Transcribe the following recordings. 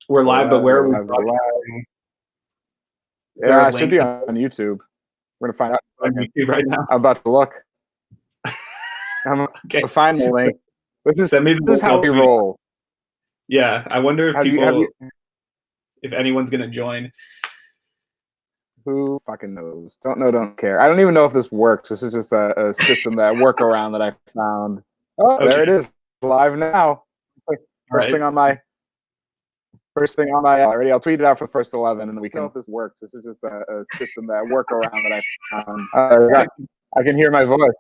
We're live, but where are we? Yeah, it should be on YouTube. We're gonna find out on YouTube right now. I'm about to look. I'm gonna find the link. This is how we roll. Yeah, I wonder if if anyone's gonna join. Who fucking knows? Don't know, don't care. I don't even know if this works. This is just a system that workaround that I found. Oh, okay. There it is, live now. First thing on my already. I'll tweet it out for the first 11, and then we can know if this works. This is just a system that workaround that I found. I can hear my voice.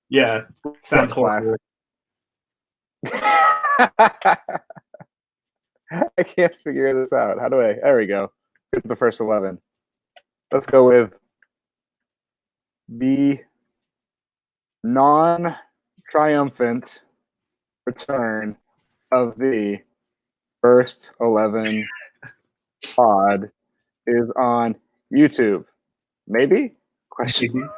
Yeah, sounds horrible. I can't figure this out. How do I? There we go. Get to the first 11. Let's go with the non-triumphant return of the first 11 pod is on YouTube. Maybe? Question.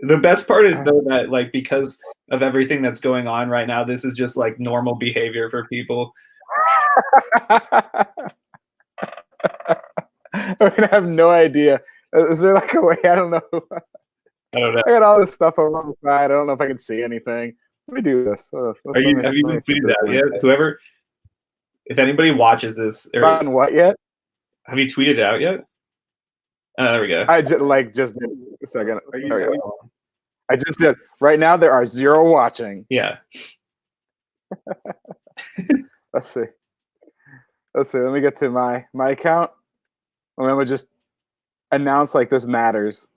The best part is though that like because of everything that's going on right now, this is just like normal behavior for people. We're gonna have no idea. Is there like a way? I don't know. I don't know. I got all this stuff over on the side. I don't know if I can see anything. Let me do this. Have you even tweeted that yet? Whoever, if anybody watches this, on what yet? Have you tweeted it out yet? Oh, there we go. I just did a second. I just did. Right now there are 0 watching. Yeah. Let's see. Let me get to my account. And then we'll just announce like this matters.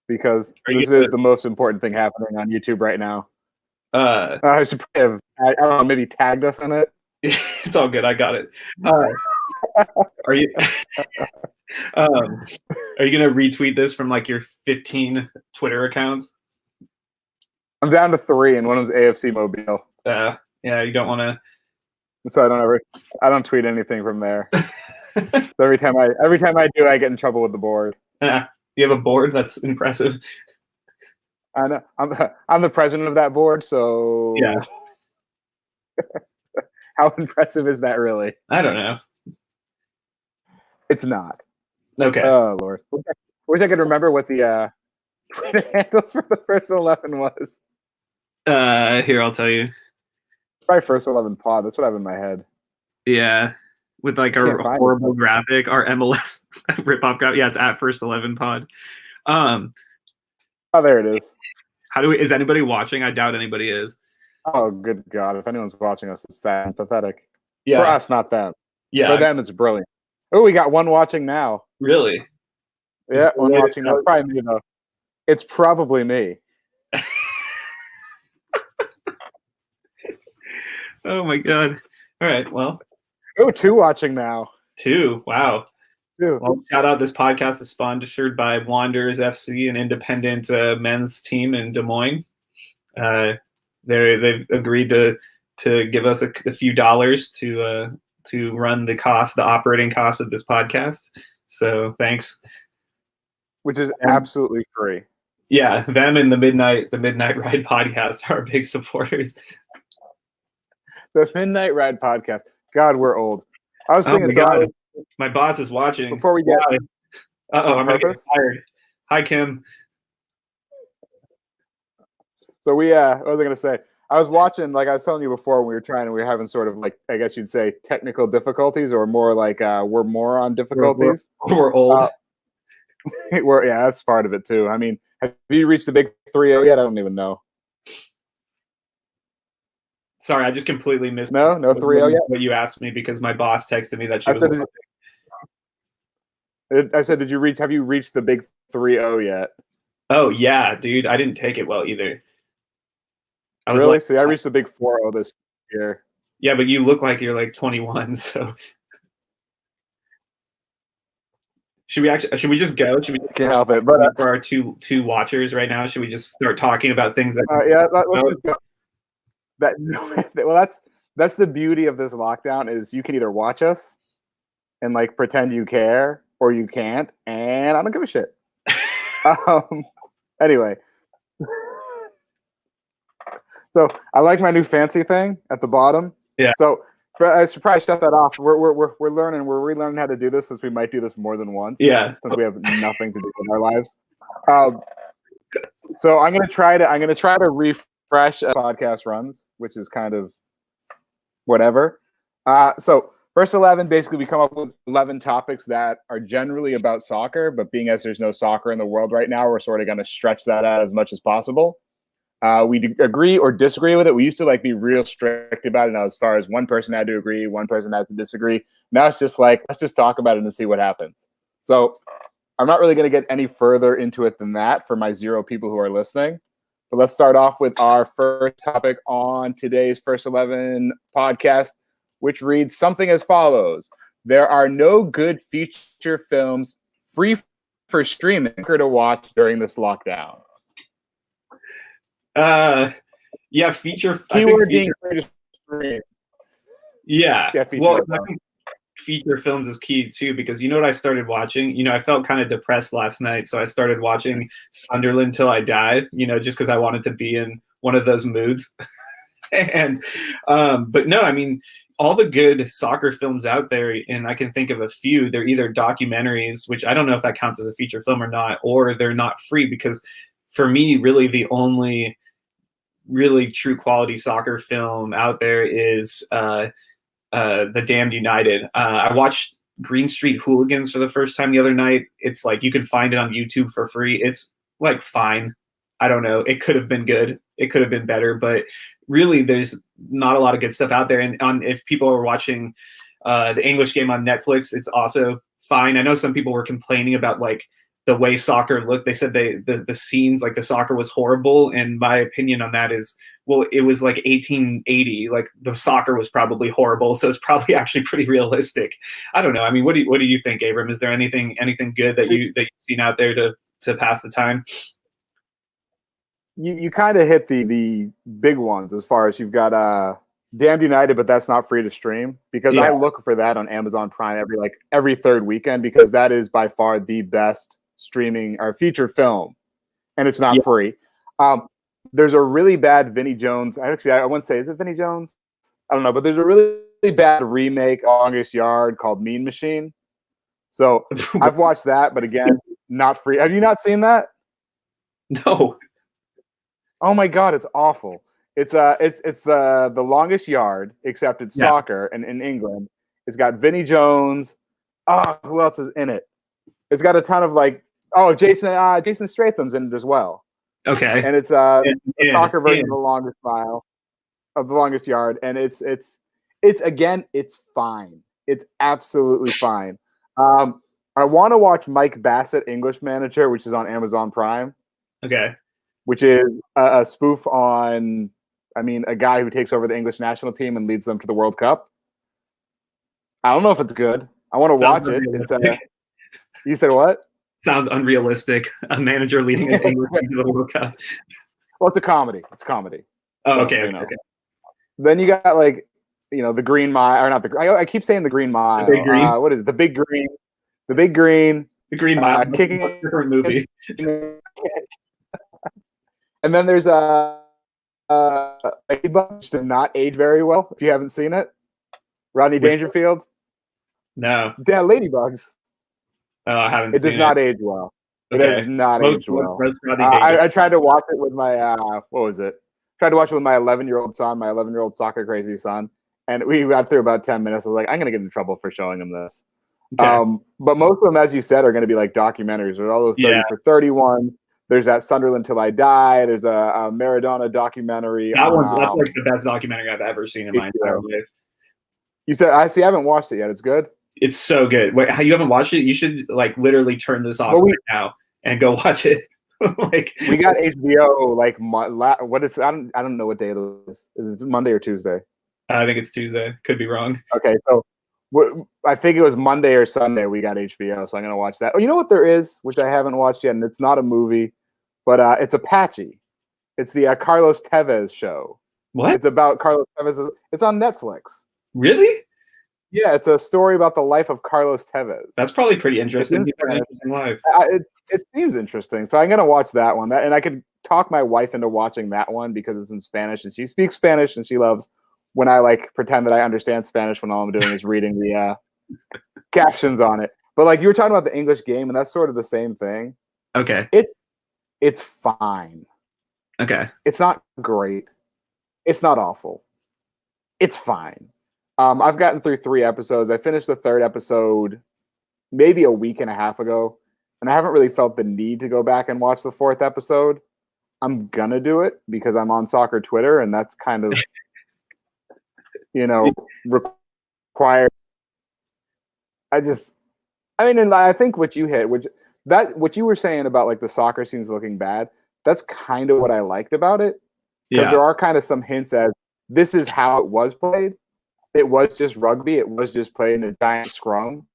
Because this is the most important thing happening on YouTube right now. I should have, I don't know, maybe tagged us in it. It's all good. I got it. Are you gonna retweet this from like your 15 Twitter accounts? I'm down to 3, and one of them's AFC Mobile. Yeah, you don't want to. So I don't tweet anything from there. So every time I do, I get in trouble with the board. Yeah, you have a board. That's impressive. I know. I'm the president of that board, so yeah. How impressive is that, really? I don't know. It's not. Okay. Oh Lord. Wish I could remember what the Twitter handle for the first 11 was. Here, I'll tell you. Probably first 11 pod. That's what I have in my head. Yeah, with like a horrible graphic, our MLS ripoff graphic. Yeah, it's at first 11 pod. Oh, there it is. Is anybody watching? I doubt anybody is. Oh, good God! If anyone's watching us, it's that pathetic. Yeah. For us, not them. Yeah. For them, it's brilliant. Oh, we got one watching now. Really? Yeah, one watching now. Probably me though. It's probably me. Oh my God! All right, well. Oh, 2 watching now. 2. Wow. 2. Well, shout out! This podcast is sponsored by Wanderers FC, an independent men's team in Des Moines. They've agreed to give us a few dollars to run the operating cost of this podcast. So thanks. Which is absolutely free. Yeah, them and the Midnight Ride podcast are big supporters. The Midnight Ride podcast. God, we're old. I was thinking. My boss is watching. Before we get. I'm gonna get tired. Hi, Kim. So what was I gonna say? I was watching, like I was telling you before, when we were having sort of like, I guess you'd say, technical difficulties, or more like we're more on difficulties. We're old. Yeah, that's part of it too. I mean, have you reached the big 3-0 yet? I don't even know. Sorry, I just completely missed. No 3-0 yet. What you asked me, because my boss texted me that she was. I said, have you reached the big 3-0 yet? Oh yeah, dude, I didn't take it well either. Really? See, I reached the big 4-0 this year. Yeah, but you look like you're like 21, so. Should we just go? Should we can't help it, but for our two watchers right now? Should we just start talking about things that? Yeah, let's go. Well, that's the beauty of this lockdown, is you can either watch us and like pretend you care, or you can't, and I don't give a shit. Anyway, So I like my new fancy thing at the bottom. Yeah. So I should probably shut that off. We're learning. We're relearning how to do this, since we might do this more than once. Yeah. Since we have nothing to do with our lives. So I'm gonna try to refresh podcast runs, which is kind of whatever. So first 11, basically we come up with 11 topics that are generally about soccer, but being as there's no soccer in the world right now, we're sort of going to stretch that out as much as possible. We agree or disagree with it. We used to be real strict about it. Now, as far as one person had to agree, one person has to disagree. Now it's just let's just talk about it and see what happens. So I'm not really going to get any further into it than that for my 0 people who are listening. But let's start off with our first topic on today's First 11 podcast, which reads something as follows. There are no good feature films free for streaming to watch during this lockdown. Yeah, feature. Keyword being free to stream. Yeah. Well, I think feature films is key too, because you know what I started watching? I felt kind of depressed last night, so I started watching Sunderland Till I Die, just because I wanted to be in one of those moods. And but no, I mean, all the good soccer films out there, and I can think of a few, they're either documentaries, which I don't know if that counts as a feature film or not, or they're not free, because for me, really the only really true quality soccer film out there is The Damned United. I watched Green Street Hooligans for the first time the other night. It's you can find it on YouTube for free. It's fine. I don't know. It could have been good. It could have been better, but really there's not a lot of good stuff out there. And if people are watching the English Game on Netflix, it's also fine. I know some people were complaining about the way soccer looked. They said the scenes, the soccer was horrible. And my opinion on that is, well, it was 1880. The soccer was probably horrible, so it's probably actually pretty realistic. I don't know. I mean, what do you think, Abram? Is there anything good that you've seen out there to pass the time? You kind of hit the big ones, as far as you've got Damned United, but that's not free to stream, because I look for that on Amazon Prime every third weekend, because that is by far the best streaming or feature film, and it's not free. There's a really bad Vinnie Jones. Actually, I wouldn't say, is it Vinnie Jones? I don't know, but there's a really bad remake of Longest Yard called Mean Machine. So I've watched that, but again, not free. Have you not seen that? No. Oh my God, it's awful. It's the Longest Yard, except it's soccer, and in England. It's got Vinnie Jones. Who else is in it? It's got a ton of Jason Statham's in it as well. Okay. And it's a soccer version of the Longest Yard, and it's fine. It's absolutely fine. I want to watch Mike Bassett, English Manager, which is on Amazon Prime. Okay. Which is a spoof on, a guy who takes over the English national team and leads them to the World Cup. I don't know if it's good. I want to watch it. You said what? Sounds unrealistic. A manager leading an English team to the World Cup. Well, it's a comedy. It's comedy. Oh, so, okay. Okay. Then you got the Green Mile, or not I keep saying the Green Mile. The Big Green. What is it? The Big Green. The Big Green. The Green Mile. Kicking a different movie. And then there's Ladybug, which does not age very well. If you haven't seen it, Rodney Dangerfield. No. Yeah, Ladybugs. Oh, I haven't seen it. It does not age well. Okay. It does not age well. I tried to watch it with my what was it? Tried to watch it with my 11-year-old son, my 11-year-old soccer crazy son, and we got through about 10 minutes. I was like, I'm gonna get in trouble for showing him this. Okay. But most of them, as you said, are going to be documentaries. There's all those 30 for 31. There's that Sunderland Till I Die. There's a Maradona documentary. That's the best documentary I've ever seen in my entire life. You said, I haven't watched it yet. It's good? It's so good. Wait, you haven't watched it? You should literally turn this off right now and go watch it. We got HBO what is, I don't know what day it is. Is it Monday or Tuesday? I think it's Tuesday. Could be wrong. Okay, so I think it was Monday or Sunday we got HBO, so I'm gonna watch that. Oh, you know what there is, which I haven't watched yet, and it's not a movie, but it's Apache. It's the Carlos Tevez show. What? It's about Carlos Tevez. It's on Netflix. Really? Yeah, it's a story about the life of Carlos Tevez. That's probably pretty interesting. It seems interesting, so I'm gonna watch that one. And I could talk my wife into watching that one because it's in Spanish, and she speaks Spanish, and she loves when I like pretend that I understand Spanish when all I'm doing is reading the captions on it. But like you were talking about the English game, and that's sort of the same thing. Okay. It's fine. Okay. It's not great. It's not awful. It's fine. I've gotten through 3 episodes. I finished the 3rd episode maybe a week and a half ago, and I haven't really felt the need to go back and watch the 4th episode. I'm gonna do it because I'm on soccer Twitter, and that's kind of required. And I think what you hit, what you were saying about like the soccer scenes looking bad, that's kind of what I liked about it. Because there are kind of some hints as this is how it was played. It was just rugby. It was just played in a giant scrum.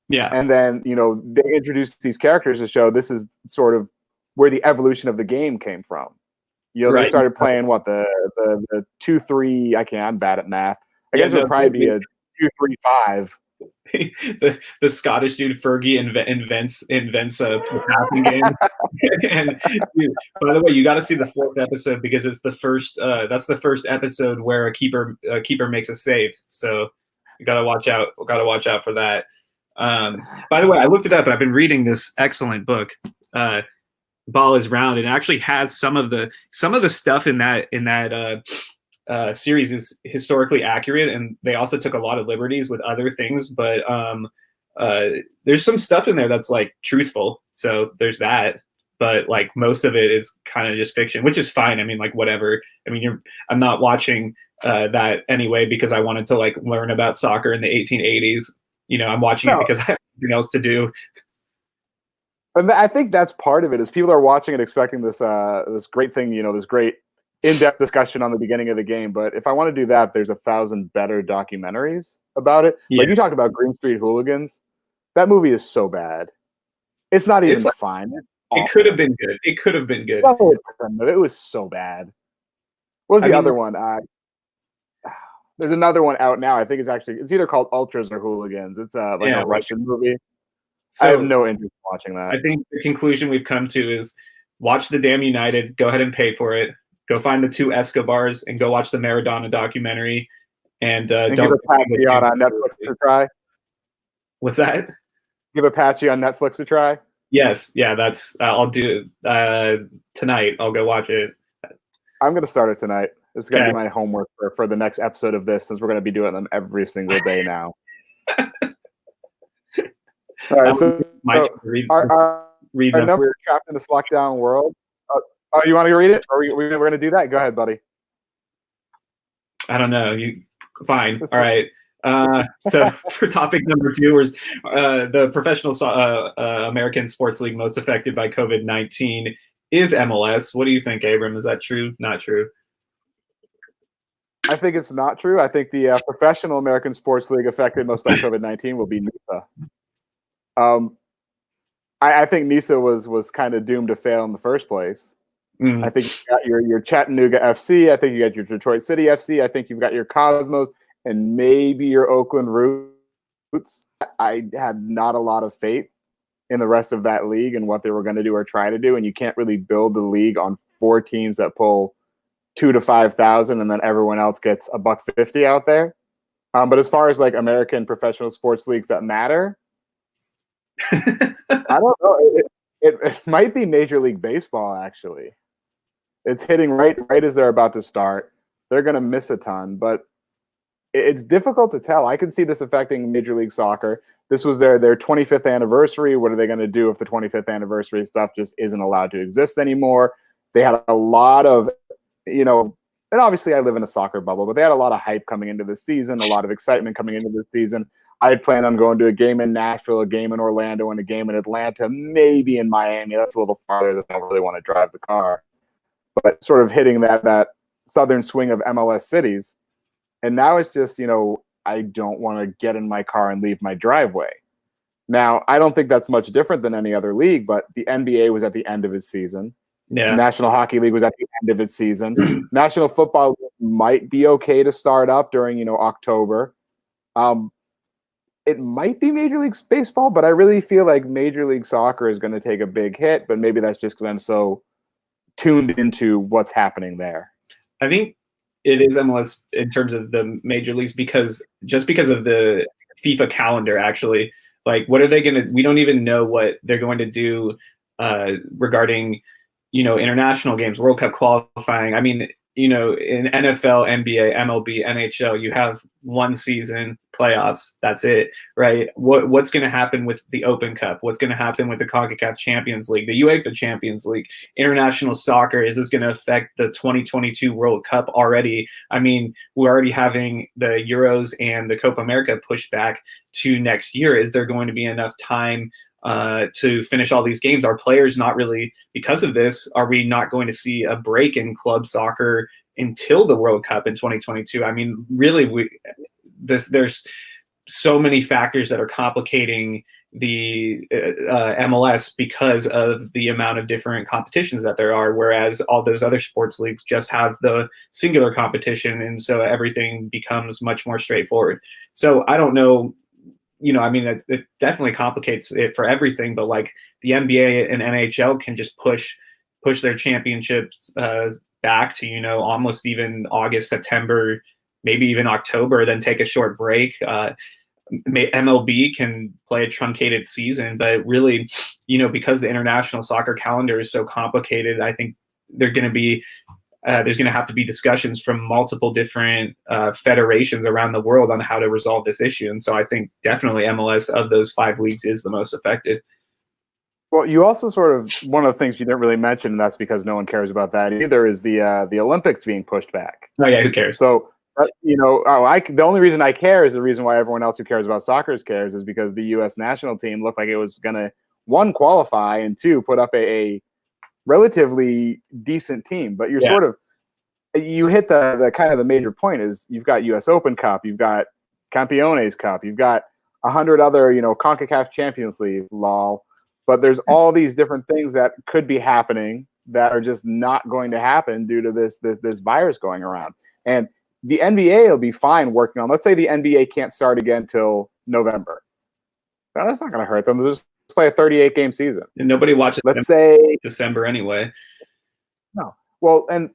Yeah. And then, they introduced these characters to show this is sort of where the evolution of the game came from. They started playing the 2-3. I'm bad at math. I guess it would probably be a 2-3-5. the Scottish dude Fergie invents a passing game. And dude, by the way, you got to see the 4th episode because it's the first. That's the first episode where a keeper makes a save. So you got to watch out. Got to watch out for that. By the way, I looked it up and I've been reading this excellent book. Ball is Round, and it actually has some of the stuff in that series is historically accurate, and they also took a lot of liberties with other things, but there's some stuff in there that's like truthful, so there's that, but like most of it is kind of just fiction, which is fine. I mean, like whatever. I mean, I'm not watching that anyway because I wanted to like learn about soccer in the 1880s. I'm watching it because I have nothing else to do. And I think that's part of it is people are watching it expecting this great thing, this great in-depth discussion on the beginning of the game. But if I want to do that, there's 1,000 better documentaries about it. Yeah. Like you talked about Green Street Hooligans. That movie is so bad. It's not even fine. It could have been good. It could have been good. It was so bad. What was the other one? There's another one out now. I think it's either called Ultras or Hooligans. It's a Russian movie. So I have no interest in watching that. I think the conclusion we've come to is watch the damn United. Go ahead and pay for it. Go find the 2 Escobars and go watch the Maradona documentary. And don't give Apache on Netflix a try. What's that? Give Apache on Netflix a try. Yes, yeah, that's. I'll do it tonight. I'll go watch it. I'm gonna start it tonight. It's gonna be my homework for the next episode of this, since we're gonna be doing them every single day now. All right, our number, we're trapped in this lockdown world. You want to read it? Or we're going to do that? Go ahead, buddy. I don't know. Fine. All right. So for topic number 2 is the professional American sports league most affected by COVID-19 is MLS. What do you think, Abram? Is that true? Not true? I think it's not true. I think the professional American sports league affected most by COVID-19 will be NISA. I think NISA was kind of doomed to fail in the first place. I think you got your Chattanooga FC. I think you got your Detroit City FC. I think you've got your Cosmos and maybe your Oakland Roots. I had not a lot of faith in the rest of that league and what they were going to do or try to do. And you can't really build the league on 4 teams that pull 2,000 to 5,000, and then everyone else gets $1.50 out there. But as far as like American professional sports leagues that matter, I don't know. It might be Major League Baseball, actually. It's hitting right as they're about to start. They're going to miss a ton, but it's difficult to tell. I can see this affecting Major League Soccer. This was their 25th anniversary. What are they going to do if the 25th anniversary stuff just isn't allowed to exist anymore? They had a lot of, and obviously I live in a soccer bubble, but they had a lot of hype coming into the season, a lot of excitement coming into the season. I had planned on going to a game in Nashville, a game in Orlando, and a game in Atlanta, maybe in Miami. That's a little farther than I really want to drive the car. But sort of hitting that southern swing of MLS cities. And now it's just, I don't want to get in my car and leave my driveway. Now, I don't think that's much different than any other league, but the NBA was at the end of its season. Yeah. The National Hockey League was at the end of its season. National Football League might be okay to start up during, October. it might be Major League Baseball, but I really feel like Major League Soccer is going to take a big hit. But maybe that's just because I'm so tuned into what's happening there. I think it is MLS in terms of the major leagues because of the FIFA calendar, actually. Like, what are they going to – we don't even know what they're going to do regarding, international games, World Cup qualifying. I mean, in NFL, NBA, MLB, NHL, you have one season, playoffs, that's it, right? What's going to happen with the Open Cup? What's going to happen with the CONCACAF Champions League, the UEFA Champions League, international soccer? Is this going to affect the 2022 World Cup already? I mean, we're already having the Euros and the Copa America pushed back to next year. Is there going to be enough time to finish all these games? Are players not really, because of this, are we not going to see a break in club soccer until the World Cup in 2022? I mean, really, there's so many factors that are complicating the MLS because of the amount of different competitions that there are, whereas all those other sports leagues just have the singular competition, and so everything becomes much more straightforward. So I don't know. I mean, it definitely complicates it for everything, but like the NBA and NHL can just push their championships back to, almost even August, September, maybe even October, then take a short break. MLB can play a truncated season, but really, because the international soccer calendar is so complicated, I think there's going to have to be discussions from multiple different federations around the world on how to resolve this issue. And so I think definitely MLS of those 5 leagues is the most effective. Well, you also one of the things you didn't really mention, and that's because no one cares about that either, is the Olympics being pushed back. Oh yeah, who cares? So, the only reason I care is the reason why everyone else who cares about soccer cares, is because the U.S. national team looked like it was going to, 1, qualify, and 2, put up a relatively decent team. But you hit the kind of the major point is you've got US Open Cup, you've got Campeones Cup, you've got 100 other, CONCACAF Champions League, lol. But there's all these different things that could be happening that are just not going to happen due to this virus going around. And the NBA will be fine working on, let's say the NBA can't start again till November. Now, that's not going to hurt them. They'll just play a 38-game season. And nobody watches. Let's say December anyway. No. Well, and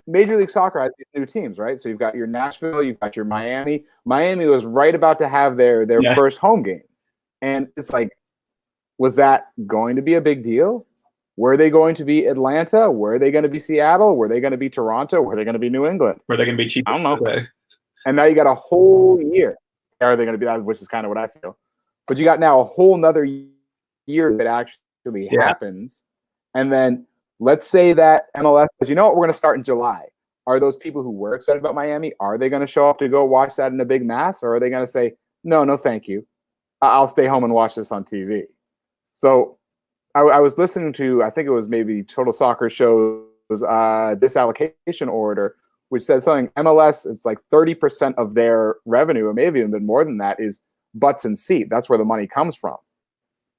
Major League Soccer has these new teams, right? So you've got your Nashville, you've got your Miami. Miami was right about to have their first home game. And it's like, was that going to be a big deal? Were they going to be Atlanta? Were they going to be Seattle? Were they going to be Toronto? Were they going to be New England? Were they going to be cheap? I don't know. And now you got a whole year. Are they going to be that? Which is kind of what I feel. But you got now a whole nother year that actually happens. And then let's say that MLS says, you know what, we're going to start in July. Are those people who were excited about Miami, are they going to show up to go watch that in a big mass? Or are they going to say, no, thank you. I'll stay home and watch this on TV. So I was listening to, I think it was maybe Total Soccer Show's disallocation order, which said something, MLS, it's like 30% of their revenue, or maybe even more than that, is butts and seat. That's where the money comes from.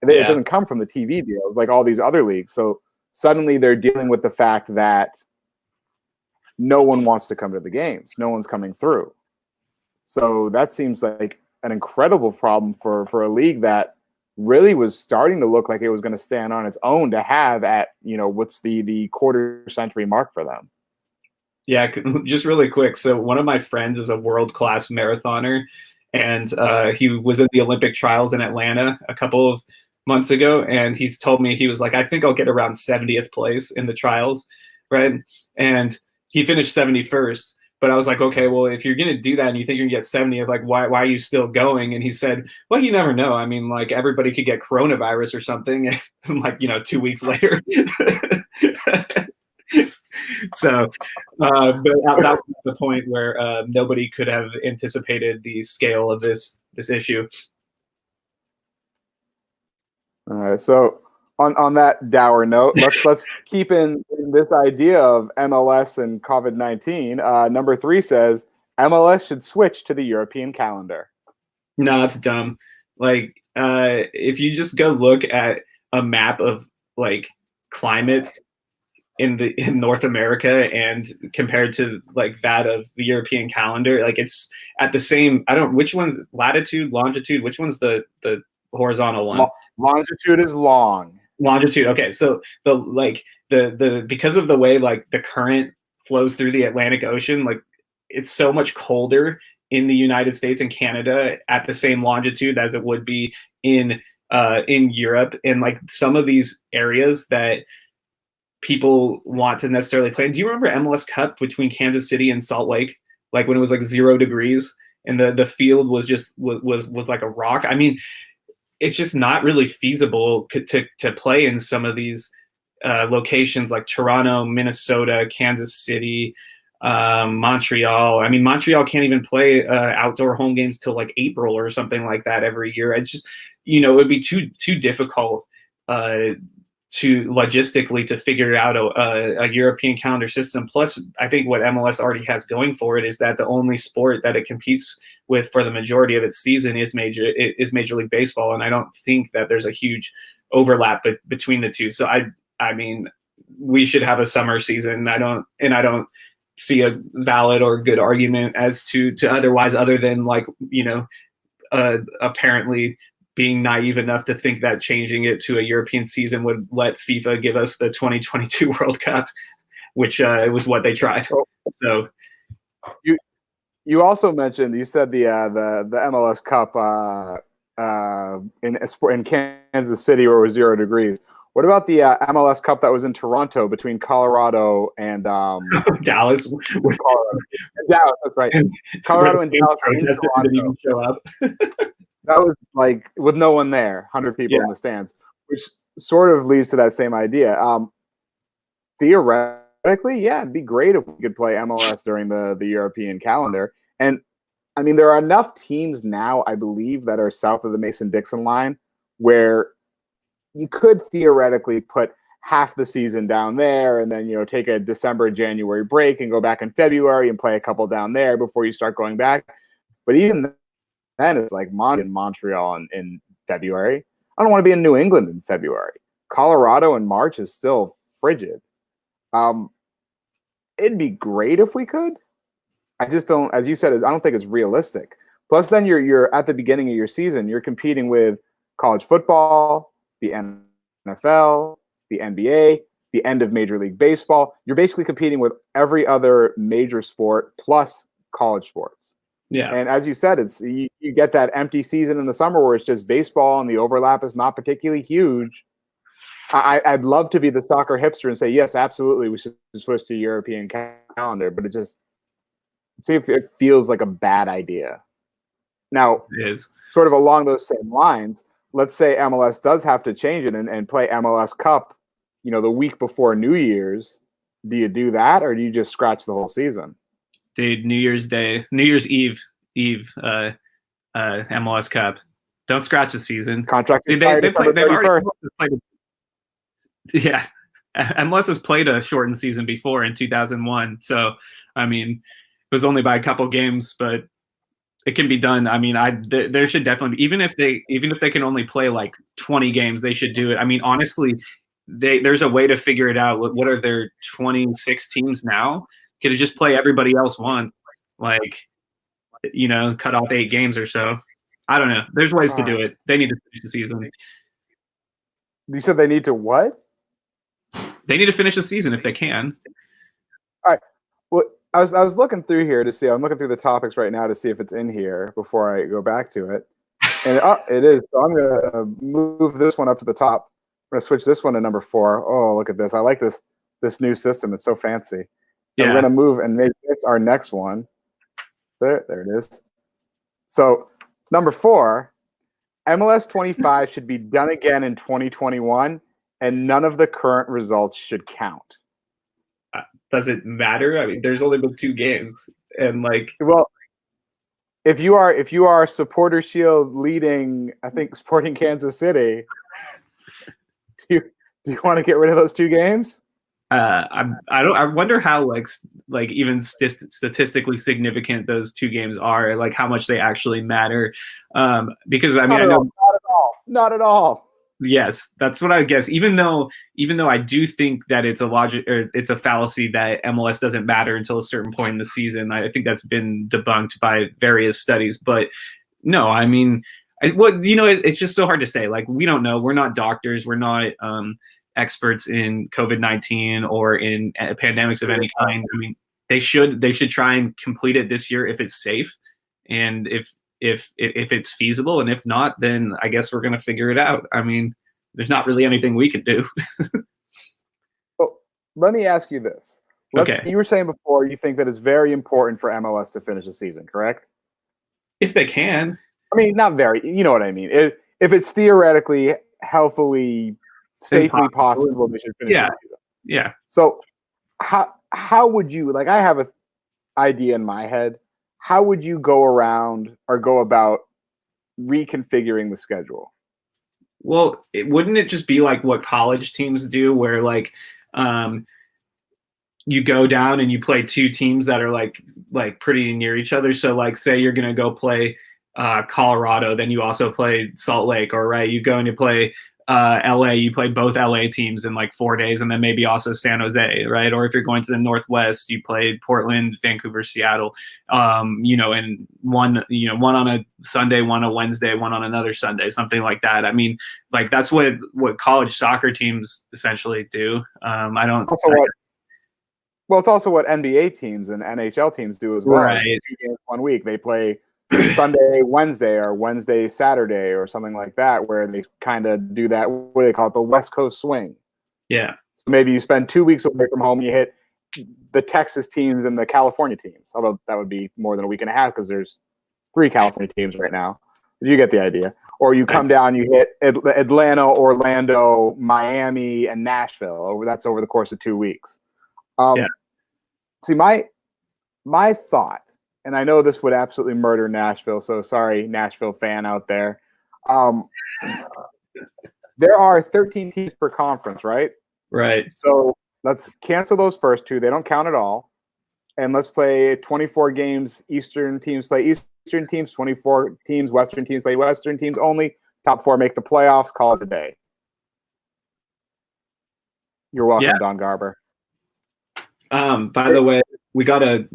It doesn't come from the TV deals like all these other leagues. So suddenly they're dealing with the fact that no one wants to come to the games. No one's coming through. So that seems like an incredible problem for a league that really was starting to look like it was going to stand on its own to have at, what's the quarter century mark for them. Yeah, just really quick. So one of my friends is a world-class marathoner, and he was in the Olympic trials in Atlanta a couple of months ago, and he's told me, he was like, I think I'll get around 70th place in the trials, right? And he finished 71st. But I was like, okay, well, if you're going to do that and you think you're going to get 70th, like, why are you still going? And he said, well, you never know. I mean, like, everybody could get coronavirus or something, and like, 2 weeks later. So, but that was the point where nobody could have anticipated the scale of this issue. All right, so on that dour note, let's keep in this idea of MLS and COVID-19. Number 3 says MLS should switch to the European calendar. No, it's dumb. Like, if you just go look at a map of like climates in North America, and compared to like that of the European calendar, like it's at the same. I don't which one's latitude, longitude. Which one's the horizontal one? Longitude is long. Longitude. Okay, so the because of the way like the current flows through the Atlantic Ocean, like it's so much colder in the United States and Canada at the same longitude as it would be in Europe, and like some of these areas that people want to necessarily play. Do you remember MLS Cup between Kansas City and Salt Lake? Like when it was like 0 degrees and the field was just was like a rock. I mean, it's just not really feasible to play in some of these locations like Toronto, Minnesota, Kansas City, Montreal. I mean, Montreal can't even play outdoor home games till like April or something like that every year. It's just, it would be too difficult to logistically to figure out a European calendar system. Plus, I think what MLS already has going for it is that the only sport that it competes with for the majority of its season is Major League Baseball, and I don't think that there's a huge overlap between the two. So I mean, we should have a summer season. I don't see a valid or good argument as to otherwise, other than like apparently being naive enough to think that changing it to a European season would let FIFA give us the 2022 World Cup, which was what they tried. So you also mentioned, you said the MLS Cup in Kansas City where it was 0 degrees. What about the MLS Cup that was in Toronto between Colorado and Dallas? Colorado. Dallas, that's right. Colorado and Dallas didn't even show up. That was like with no one there, 100 people in the stands, which sort of leads to that same idea. Theoretically, yeah, it'd be great if we could play MLS during the European calendar. And I mean, there are enough teams now, I believe, that are south of the Mason-Dixon line where you could theoretically put half the season down there and then, take a December, January break and go back in February and play a couple down there before you start going back. But even then, it's like Montreal in February. I don't want to be in New England in February. Colorado in March is still frigid. It'd be great if we could. I just don't, as you said, I don't think it's realistic. Plus, then you're at the beginning of your season, you're competing with college football, the NFL, the NBA, the end of Major League Baseball. You're basically competing with every other major sport plus college sports. Yeah. And as you said, it's you get that empty season in the summer where it's just baseball and the overlap is not particularly huge. I'd love to be the soccer hipster and say, yes, absolutely, we should switch to European calendar, but it feels like a bad idea. Now, it is sort of along those same lines. Let's say MLS does have to change it and play MLS Cup, the week before New Year's. Do you do that, or do you just scratch the whole season? Dude, New Year's Eve, MLS Cup. Don't scratch the season. Contract. They've already played. Yeah, MLS has played a shortened season before in 2001. So, I mean, it was only by a couple games, but it can be done. I mean, there should definitely be, even if they can only play like 20 games, they should do it. I mean, honestly, there's a way to figure it out. What are there 26 teams now? Could just play everybody else once, like, cut off 8 games or so. I don't know. There's ways to do it. They need to finish the season. You said they need to what? They need to finish the season if they can. All right. Well, I was looking through here to see. I'm looking through the topics right now to see if it's in here before I go back to it. And it is. So I'm going to move this one up to the top. I'm going to switch this one to number 4. Oh, look at this. I like this new system. It's so fancy. Yeah. I'm going to move and make this our next one. There it is. So number 4, MLS 25 should be done again in 2021, and none of the current results should count. Does it matter? I mean, there's only been 2 games, and well, if you are Supporter Shield leading, I think, Sporting Kansas City, do you want to get rid of those 2 games? I wonder how even statistically significant those 2 games are, like how much they actually matter. Because I mean, not at all. Yes, that's what I guess. Even though I do think that it's a fallacy that MLS doesn't matter until a certain point in the season. I think that's been debunked by various studies. But no, I mean, it's just so hard to say. Like, we don't know. We're not doctors. We're not experts in COVID-19 or in pandemics of any kind. I mean, they should try and complete it this year if it's safe, and if it's feasible, and if not, then I guess we're going to figure it out. I mean, there's not really anything we can do. Well, let me ask you this. Okay. You were saying before you think that it's very important for MLS to finish the season, correct? If they can. I mean, not very. You know what I mean. If it's theoretically, healthily, safely possible, they should finish the season. Yeah. So how would you, like, I have an idea in my head. How would you go around or go about reconfiguring the schedule? Well, wouldn't it just be like what college teams do, where like you go down and you play two teams that are like pretty near each other? So like, say you're gonna go play Colorado, then you also play Salt Lake, or right, you go and you play LA, you play both LA teams in like 4 days, and then maybe also San Jose, right? Or if you're going to the Northwest, you play Portland, Vancouver, Seattle, and one on a Sunday, one on a Wednesday, one on another Sunday, something like that. I mean, like, that's what college soccer teams essentially do. It's also what NBA teams and NHL teams do as well. Right. 2 games 1 week. They play Sunday, Wednesday, or Wednesday, Saturday, or something like that, where they kind of do that. What do they call it? The West Coast swing. Yeah. So maybe you spend 2 weeks away from home, you hit the Texas teams and the California teams. Although that would be more than a week and a half because there's 3 California teams right now. You get the idea. Or you come down, you hit Atlanta, Orlando, Miami, and Nashville. That's over the course of 2 weeks. See, my thought, and I know this would absolutely murder Nashville, so sorry, Nashville fan out there. There are 13 teams per conference, right? Right. So let's cancel those first 2. They don't count at all. And let's play 24 games. Eastern teams play Eastern teams, 24 teams. Western teams play Western teams only. Top 4 make the playoffs. Call it a day. You're welcome, Don Garber. By the way, we got a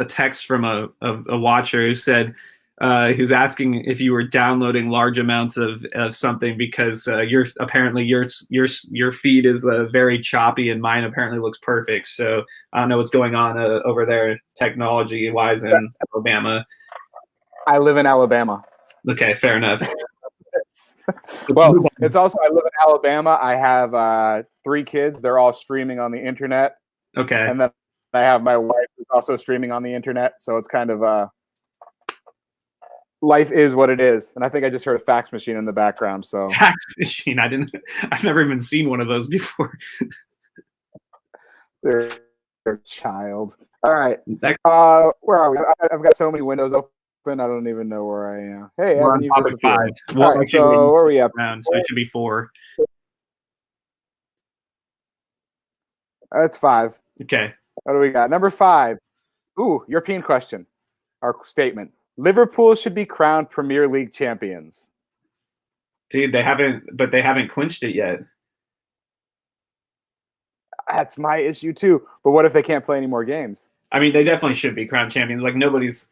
text from a watcher who said he was asking if you were downloading large amounts of something because your feed is very choppy and mine apparently looks perfect. So I don't know what's going on over there technology wise in Alabama. I live in Alabama. Okay, fair enough. Well, it's also, I live in Alabama. I have 3 kids. They're all streaming on the internet. Okay. And then I have my wife who's also streaming on the internet. So it's kind of life is what it is. And I think I just heard a fax machine in the background. So fax machine. I've never even seen one of those before. They're a child. All right. Where are we? I've got so many windows open. I don't even know where I am. Hey, we're Evan, on topic 5. All right, so where are we at? So it should be 4. That's 5. Okay. What do we got? Number 5. Ooh, European question. Our statement. Liverpool should be crowned Premier League champions. Dude, they haven't clinched it yet. That's my issue too. But what if they can't play any more games? I mean, they definitely should be crowned champions. Like, nobody's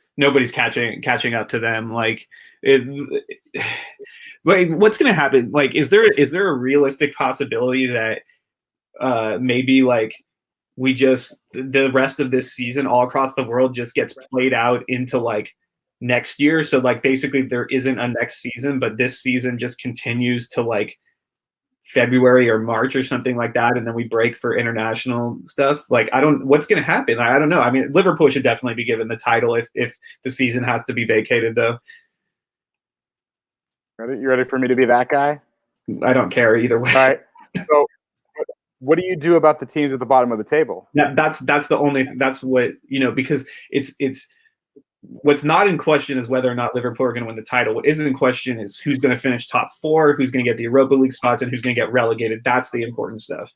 catching up to them. Like, what's going to happen? Like, is there a realistic possibility that maybe like the rest of this season all across the world just gets played out into like next year? So like, basically there isn't a next season, but this season just continues to like February or March or something like that, and then we break for international stuff. Like, what's going to happen? I don't know. I mean, Liverpool should definitely be given the title if the season has to be vacated, though. You ready for me to be that guy? I don't care either way. All right. So what do you do about the teams at the bottom of the table? That's what, because it's what's not in question is whether or not Liverpool are going to win the title. What is in question is who's going to finish top 4, who's going to get the Europa League spots, and who's going to get relegated. That's the important stuff.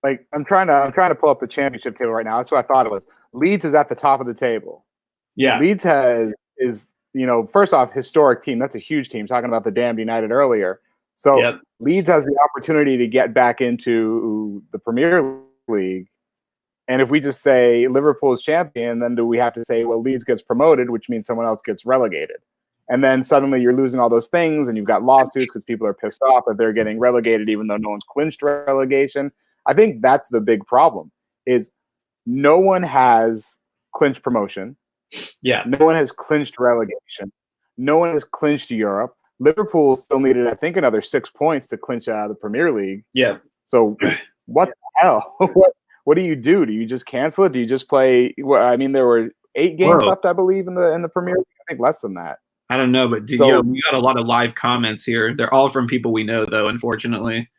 Like, I'm trying to pull up the championship table right now. That's what I thought it was. Leeds is at the top of the table. Yeah. Leeds is first off, historic team. That's a huge team. Talking about the damned United earlier. So Leeds has the opportunity to get back into the Premier League. And if we just say Liverpool is champion, then do we have to say, well, Leeds gets promoted, which means someone else gets relegated? And then suddenly you're losing all those things, and you've got lawsuits because people are pissed off that they're getting relegated even though no one's clinched relegation. I think that's the big problem, is no one has clinched promotion. Yeah. No one has clinched relegation. No one has clinched Europe. Liverpool still needed, I think, another 6 points to clinch the Premier League. Yeah. So what the hell? What do you do? Do you just cancel it? Do you just play? Well, I mean, there were 8 games left, I believe, in the Premier League. I think less than that. I don't know, but we got a lot of live comments here. They're all from people we know, though. Unfortunately,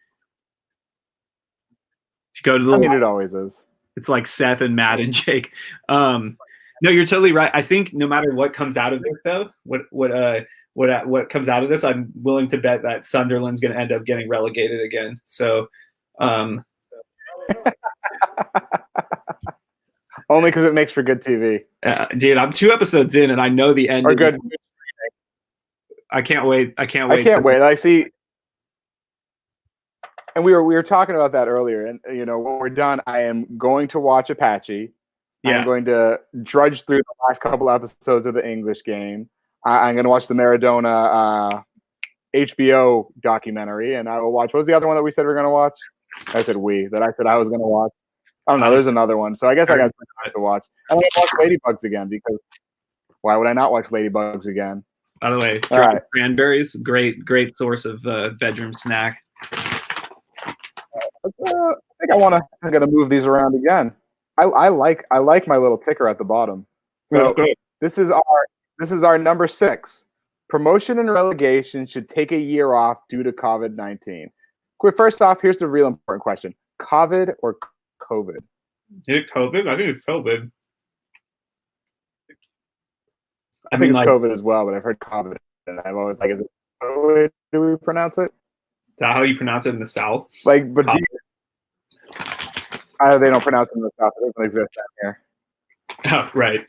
go to the. I mean, it always is. It's like Seth and Matt and Jake. No, you're totally right. I think no matter what comes out of this, though, what comes out of this, I'm willing to bet that Sunderland's going to end up getting relegated again. So. Only because it makes for good TV. Dude, I'm 2 episodes in, and I know the end. Or good. I can't wait. I can't wait. I see. And we were talking about that earlier. And when we're done, I am going to watch Apache. Yeah. I'm going to drudge through the last couple episodes of the English game. I'm going to watch the Maradona HBO documentary, and I will watch. What was the other one that we said we were going to watch? I said I was going to watch. I don't know. There's another one. So I guess I got something to watch. I'm going to watch Ladybugs again, because why would I not watch Ladybugs again? By the way, cranberries, great source of bedroom snack. I think I'm going to move these around again. I like my little ticker at the bottom. So this is our number 6. Promotion and relegation should take a year off due to COVID-19. First off, here's the real important question: COVID or COVID? Is it COVID? I think it's COVID. I think it's COVID as well, but I've heard COVID, and I'm always like, is it COVID? Do we pronounce it? Is that how you pronounce it in the South? But they don't pronounce it in the South. It doesn't exist down here. Oh, right.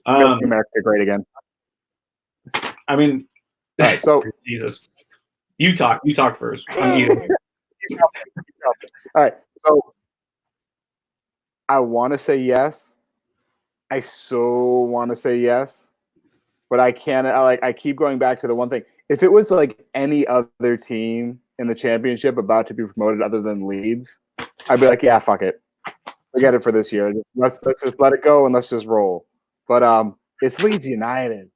America great again. I mean, all right, so Jesus. You talk first. I'm all right, so I want to say yes. I so want to say yes, but I can't. I keep going back to the one thing. If it was like any other team in the championship about to be promoted other than Leeds, I'd be like, yeah, fuck it, forget it for this year. Let's just let it go and let's just roll. But it's Leeds United.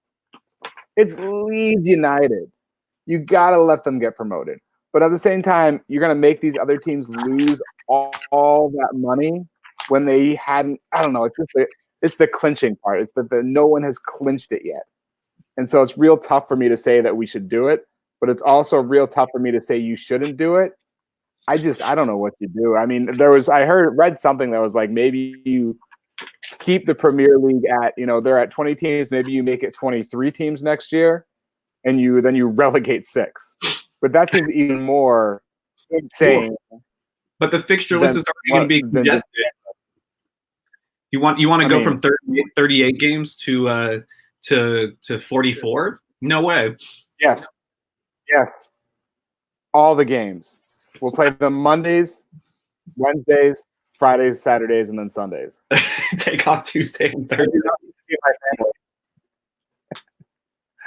It's Leeds United. You gotta let them get promoted, but at the same time, you're gonna make these other teams lose all that money when they hadn't. I don't know. It's the clinching part. It's that no one has clinched it yet, and so it's real tough for me to say that we should do it. But it's also real tough for me to say you shouldn't do it. I don't know what you do. I mean, I read something that was like, maybe you keep the Premier League at they're at 20 teams. Maybe you make it 23 teams next year. And then you relegate 6, but that seems even more insane. But the fixture list is already going to be congested. You want to go from 38 games to 44? No way. Yes. All the games. We'll play them Mondays, Wednesdays, Fridays, Saturdays, and then Sundays. Take off Tuesday and Thursday.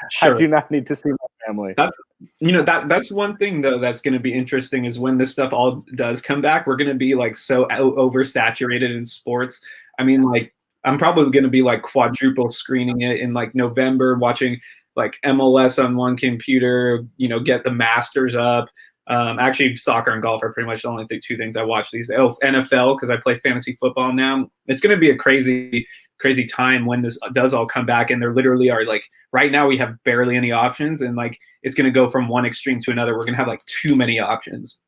Sure. I do not need to see my family. That's one thing though that's going to be interesting is when this stuff all does come back, we're going to be like so oversaturated in sports. I mean, like I'm probably going to be like quadruple screening it in like November, watching like MLS on one computer, get the Masters up. Actually, soccer and golf are pretty much the only 2 things I watch these days. Oh, NFL, because I play fantasy football now. It's going to be a crazy time when this does all come back, and there literally are like right now we have barely any options, and like it's going to go from one extreme to another. We're going to have like too many options,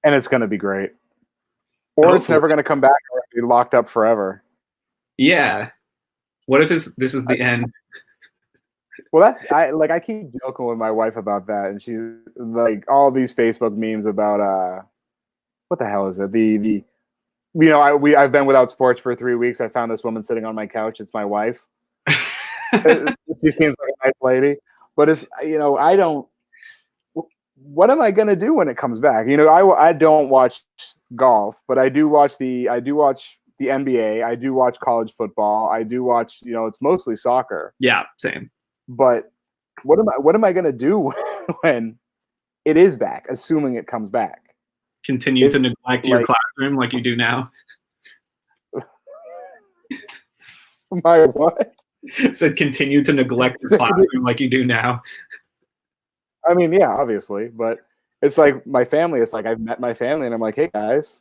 and it's going to be great, or hopefully it's never going to come back or be locked up forever. Yeah, what if this is the end? Well, I keep joking with my wife about that, and she like all these Facebook memes about what the hell is it? I've been without sports for 3 weeks. I found this woman sitting on my couch. It's my wife. She seems like a nice lady, but it's, I don't. What am I gonna do when it comes back? I don't watch golf, but I do watch the NBA. I do watch college football. I do watch, it's mostly soccer. Yeah, same. But what am I gonna do when it is back, assuming it comes back? Continue to neglect your classroom like you do now. My what? Said continue to neglect your classroom like you do now. I mean, yeah, obviously, but it's like my family. It's like I've met my family, and I'm like, hey guys,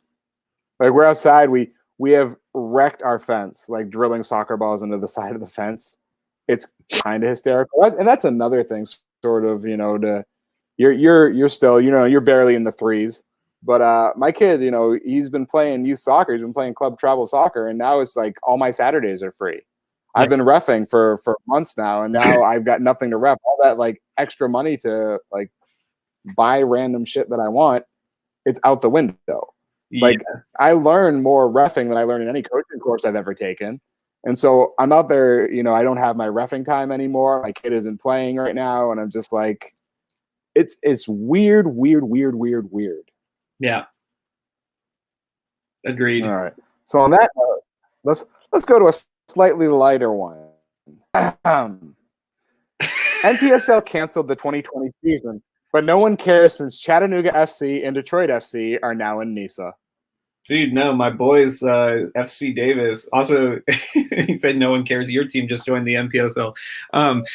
like we're outside. We have wrecked our fence, like drilling soccer balls into the side of the fence. It's kind of hysterical, and that's another thing. Sort of, you're still, you're barely in the threes, but my kid, he's been playing youth soccer. He's been playing club travel soccer, and now it's like all my Saturdays are free. Yeah. I've been reffing for months now, and now I've got nothing to ref. All that like extra money to like buy random shit that I want, it's out the window. Yeah. Like I learn more reffing than I learn in any coaching course I've ever taken. And so I'm out there, I don't have my reffing time anymore. My kid isn't playing right now, and I'm just like, it's weird. Yeah. Agreed. All right. So on that note, let's go to a slightly lighter one. NPSL canceled the 2020 season, but no one cares since Chattanooga FC and Detroit FC are now in NISA. Dude, no, my boys, FC Davis. Also, he said no one cares. Your team just joined the NPSL. FC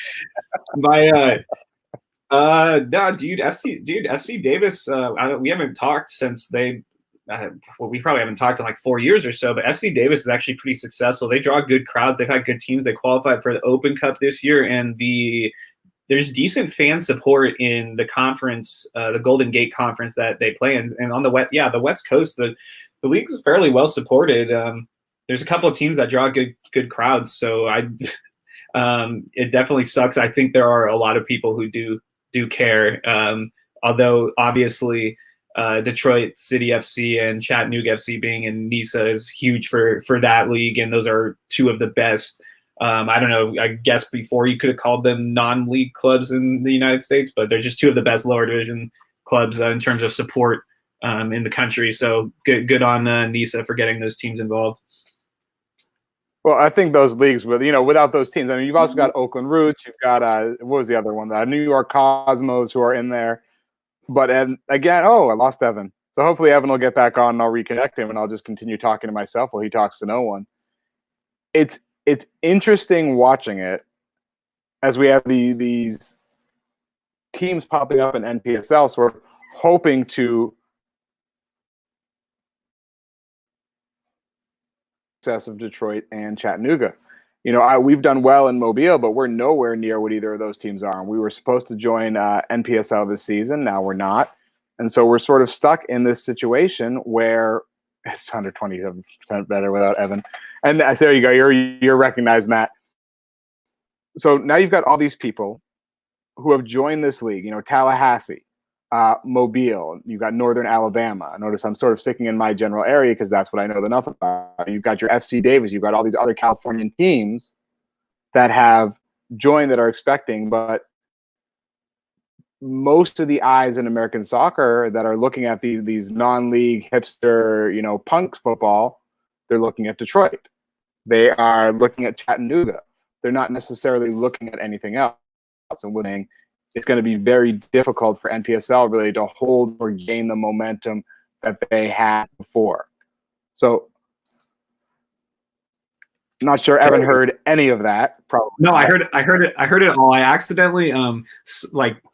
Davis. We haven't talked since they. We probably haven't talked in like 4 years or so. But FC Davis is actually pretty successful. They draw good crowds. They've had good teams. They qualified for the Open Cup this year, and there's decent fan support in the conference, the Golden Gate Conference that they play in. And on the West Coast, the league's fairly well supported. There's a couple of teams that draw good crowds. So it definitely sucks. I think there are a lot of people who do care. Although obviously Detroit City FC and Chattanooga FC being in NISA is huge for that league, and those are two of the best. I don't know. I guess before you could have called them non-league clubs in the United States, but they're just two of the best lower division clubs in terms of support in the country. So good on NISA for getting those teams involved. Well, I think those leagues without those teams, I mean, you've also got Oakland Roots. You've got what was the other one? New York Cosmos, who are in there. But again, I lost Evan. So hopefully Evan will get back on and I'll reconnect him and I'll just continue talking to myself while he talks to no one. It's interesting watching it as we have these teams popping up in NPSL. So we're hoping to success of Detroit and Chattanooga. We've done well in Mobile, but we're nowhere near what either of those teams are. And we were supposed to join NPSL this season. Now we're not. And so we're sort of stuck in this situation where it's 127% better without Evan. And there you go. You're recognized, Matt. So now you've got all these people who have joined this league, Tallahassee, Mobile, you've got Northern Alabama. Notice I'm sort of sticking in my general area because that's what I know enough about. You've got your FC Davis. You've got all these other Californian teams that have joined that are expecting, but most of the eyes in American soccer that are looking at these non-league hipster, punk football, they're looking at Detroit. They are looking at Chattanooga. They're not necessarily looking at anything else. And winning, it's going to be very difficult for NPSL really to hold or gain the momentum that they had before. So, not sure Evan heard any of that. Probably no. I heard it all. I accidentally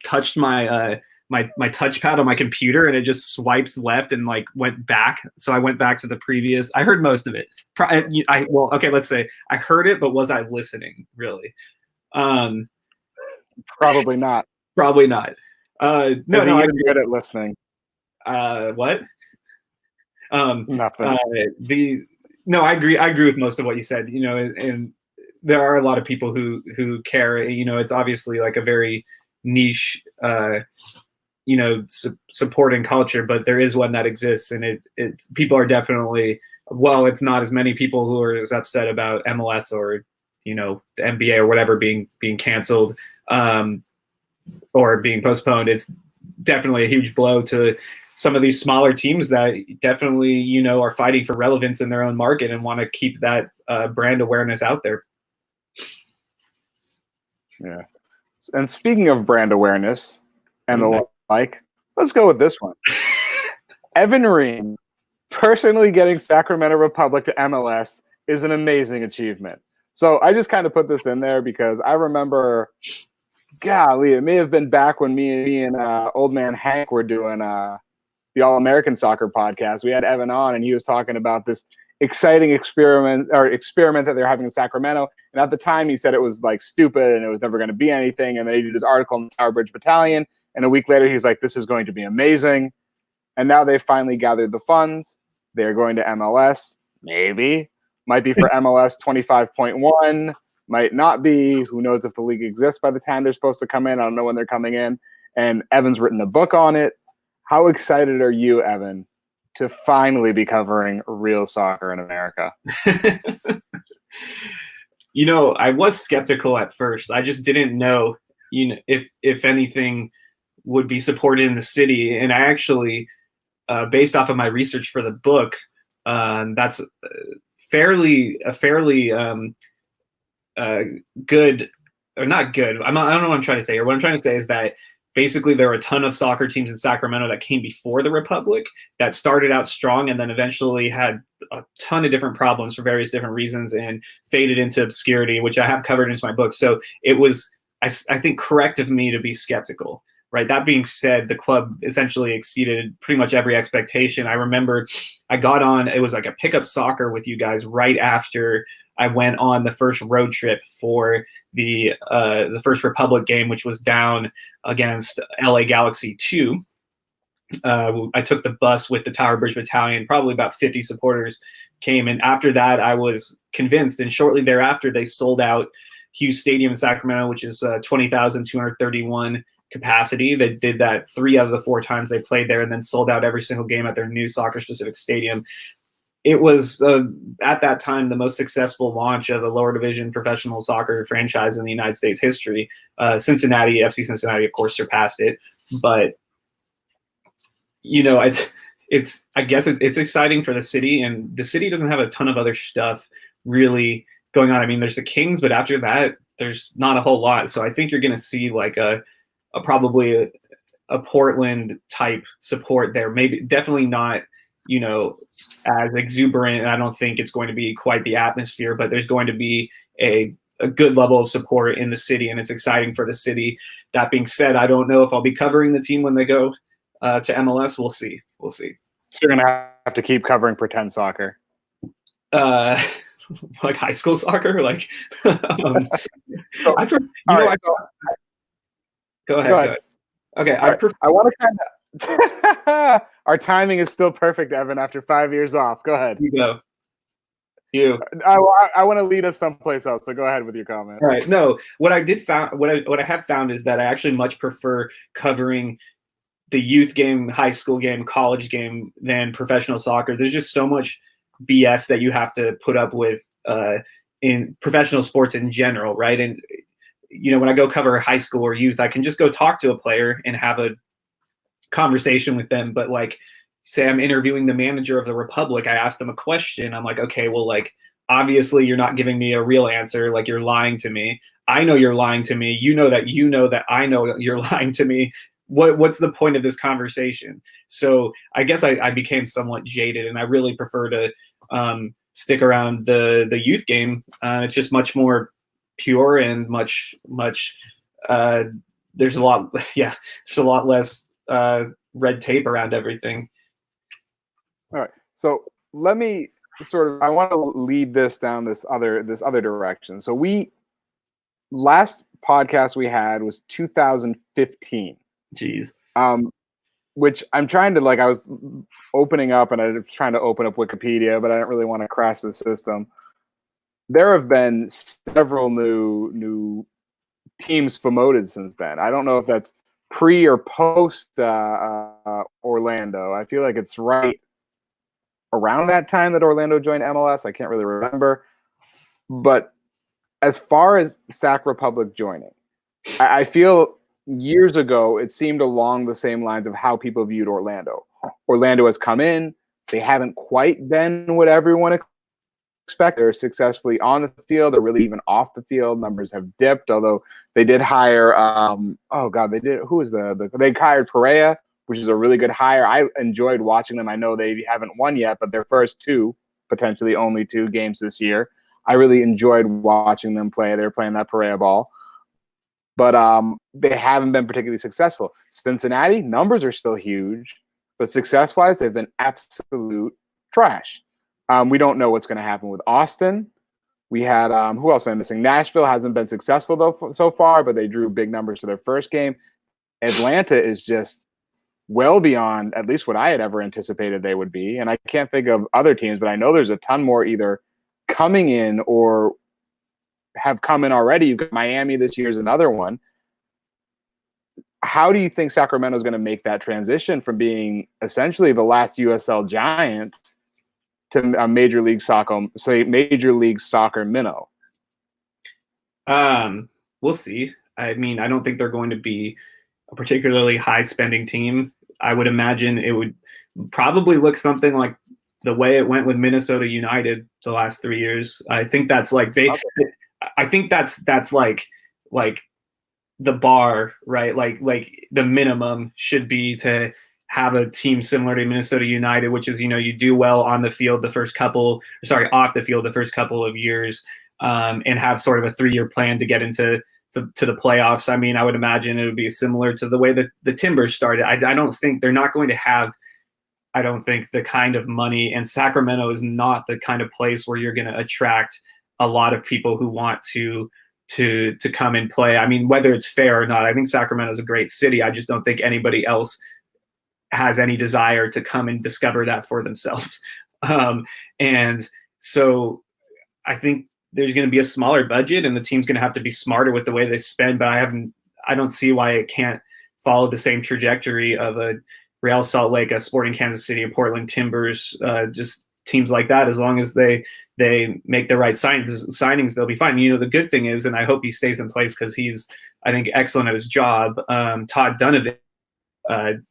touched my my touchpad on my computer and it just swipes left and went back. So I went back to the previous. I heard most of it. Let's say I heard it, but was I listening really? Probably not. Probably not. No, I'm good at listening. What? Nothing. No, I agree with most of what you said. And there are a lot of people who care. It's obviously like a very niche, supporting culture, but there is one that exists, and it's people are definitely. Well, it's not as many people who are as upset about MLS or the NBA or whatever being canceled or being postponed. It's definitely a huge blow to some of these smaller teams that definitely, are fighting for relevance in their own market and want to keep that brand awareness out there. Yeah. And speaking of brand awareness and the like, let's go with this one. Evan Ream personally getting Sacramento Republic to MLS is an amazing achievement. So I just kind of put this in there because I remember, golly, it may have been back when me and old man Hank were doing the All-American Soccer podcast. We had Evan on, and he was talking about this exciting experiment that they're having in Sacramento. And at the time, he said it was like stupid and it was never going to be anything. And then he did his article in the Tower Bridge Battalion. And a week later, he's like, this is going to be amazing. And now they've finally gathered the funds. They're going to MLS. Maybe. Might be for MLS 25.1. Might not be. Who knows if the league exists by the time they're supposed to come in. I don't know when they're coming in. And Evan's written a book on it. How excited are you, Evan, to finally be covering real soccer in America? I was skeptical at first. I just didn't know, if anything would be supported in the city. And I actually, based off of my research for the book, that's a fairly good, or not good. I don't know what I'm trying to say here. What I'm trying to say is that basically there were a ton of soccer teams in Sacramento that came before the Republic that started out strong and then eventually had a ton of different problems for various different reasons and faded into obscurity, which I have covered into my book. So it was, I think, correct of me to be skeptical. Right. That being said, the club essentially exceeded pretty much every expectation. I remember I got on, it was like a pickup soccer with you guys right after I went on the first road trip for the first Republic game, which was down against LA Galaxy 2. I took the bus with the Tower Bridge Battalion. Probably about 50 supporters came. And after that, I was convinced. And shortly thereafter, they sold out Hughes Stadium in Sacramento, which is 20,231 capacity. They did that 3 out of the 4 times they played there and then sold out every single game at their new soccer-specific stadium. It was, at that time, the most successful launch of a lower division professional soccer franchise in the United States history. FC Cincinnati, of course, surpassed it. But, I guess it's exciting for the city, and the city doesn't have a ton of other stuff really going on. I mean, there's the Kings, but after that, there's not a whole lot. So I think you're going to see like probably a Portland type support there. Maybe definitely not, as exuberant. I don't think it's going to be quite the atmosphere, but there's going to be a good level of support in the city, and it's exciting for the city. That being said, I don't know if I'll be covering the team when they go to MLS. We'll see. So you're going to have to keep covering pretend soccer. Like high school soccer? Like, Go ahead. Okay. I want to kind of our timing is still perfect, Evan, after 5 years off. Go ahead. You. I want to lead us someplace else, so go ahead with your comment. All right. No, what I have found is that I actually much prefer covering the youth game, high school game, college game than professional soccer. There's just so much BS that you have to put up with in professional sports in general, right? And when I go cover high school or youth, I can just go talk to a player and have a conversation with them. But like, say I'm interviewing the manager of the Republic, I ask them a question. I'm like, okay, well, like, obviously you're not giving me a real answer. Like, you're lying to me. I know you're lying to me. You know that I know you're lying to me. What's the point of this conversation? So I guess I became somewhat jaded, and I really prefer to stick around the youth game. It's just much more pure and much there's a lot less red tape around everything. All right, so let me I want to lead this down this other direction. So last podcast we had was 2015. Jeez. Which I'm trying to, I was opening up and I was trying to open up Wikipedia, but I didn't really want to crash the system. There have been several new teams promoted since then. I don't know if that's pre or post Orlando. I feel like it's right around that time that Orlando joined MLS. I can't really remember. But as far as Sac Republic joining, I feel years ago it seemed along the same lines of how people viewed Orlando. Orlando has come in. They haven't quite been what everyone expected. They're successfully on the field. They're really even off the field. Numbers have dipped, although they did hire they hired Perea, which is a really good hire. I enjoyed watching them. I know they haven't won yet, but their first potentially only two games this year, I really enjoyed watching them play. They're playing that Perea ball. But they haven't been particularly successful. Cincinnati, numbers are still huge, but success-wise, they've been absolute trash. We don't know what's going to happen with Austin. We had who else am I missing? Nashville hasn't been successful though so far, but they drew big numbers to their first game. Atlanta is just well beyond at least what I had ever anticipated they would be, and I can't think of other teams, but I know there's a ton more either coming in or have come in already. You've got Miami this year is another one. How do you think Sacramento is going to make that transition from being essentially the last USL giant to a Major League Soccer minnow? We'll see. I mean, I don't think they're going to be a particularly high spending team. I would imagine it would probably look something like the way it went with Minnesota United the last 3 years. I think that's like I think that's like the bar, right? Like the minimum should be to have a team similar to Minnesota United, which is, you do well on the field off the field the first couple of years, and have sort of a 3-year plan to get into to the playoffs. I mean, I would imagine it would be similar to the way that the Timbers started. I don't think they're not going to have, I don't think, the kind of money, and Sacramento is not the kind of place where you're going to attract a lot of people who want to come and play. I mean, whether it's fair or not, I think Sacramento is a great city. I just don't think anybody else has any desire to come and discover that for themselves. And so I think there's going to be a smaller budget, and the team's going to have to be smarter with the way they spend. But I don't see why it can't follow the same trajectory of a Real Salt Lake, a Sporting Kansas City, a Portland Timbers, just teams like that. As long as they make the right signings, they'll be fine. The good thing is, and I hope he stays in place because he's, I think, excellent at his job. Todd Donovan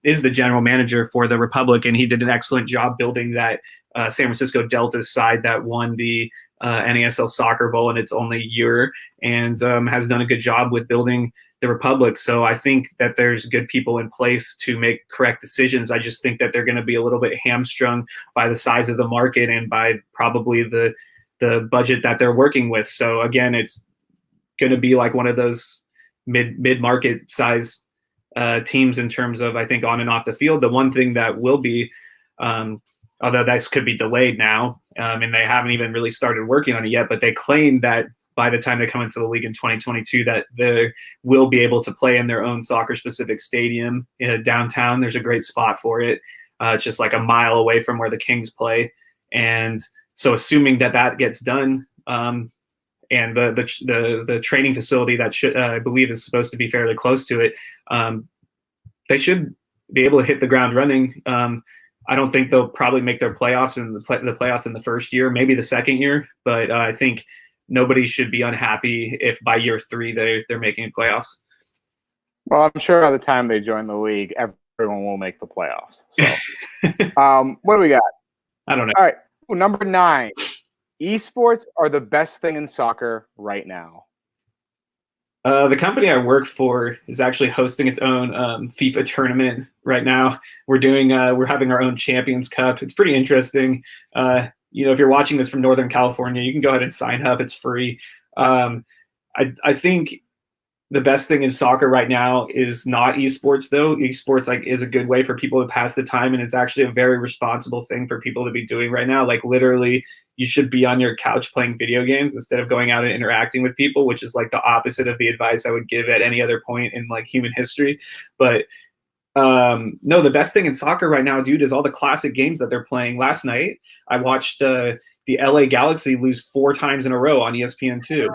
is the general manager for the Republic, and he did an excellent job building that San Francisco Delta side that won the NISL Soccer Bowl in its only year, and has done a good job with building the Republic. So I think that there's good people in place to make correct decisions. I just think that they're going to be a little bit hamstrung by the size of the market and by probably the budget that they're working with. So again, it's going to be like one of those mid-market size teams in terms of, I think, on and off the field. The one thing that will be, although this could be delayed now, and they haven't even really started working on it yet, but they claim that by the time they come into the league in 2022, that they will be able to play in their own soccer-specific stadium in downtown. There's a great spot for it. It's just like a mile away from where the Kings play. And so assuming that gets done, and the training facility that I believe is supposed to be fairly close to it, they should be able to hit the ground running. I don't think they'll probably make their playoffs in the playoffs in the first year, maybe the second year, but I think nobody should be unhappy if by year 3 they're making playoffs. Well, I'm sure by the time they join the league, everyone will make the playoffs. So, what do we got? I don't know. All right, number 9. Esports are the best thing in soccer right now. The company I work for is actually hosting its own FIFA tournament right now. We're having our own Champions Cup. It's pretty interesting. If you're watching this from Northern California, you can go ahead and sign up. It's free. I think the best thing in soccer right now is not esports, though. Esports is a good way for people to pass the time, and it's actually a very responsible thing for people to be doing right now. Like, literally, you should be on your couch playing video games instead of going out and interacting with people, which is like the opposite of the advice I would give at any other point in like human history. But no, the best thing in soccer right now, dude, is all the classic games that they're playing. Last night, I watched the LA Galaxy lose 4 times in a row on ESPN2.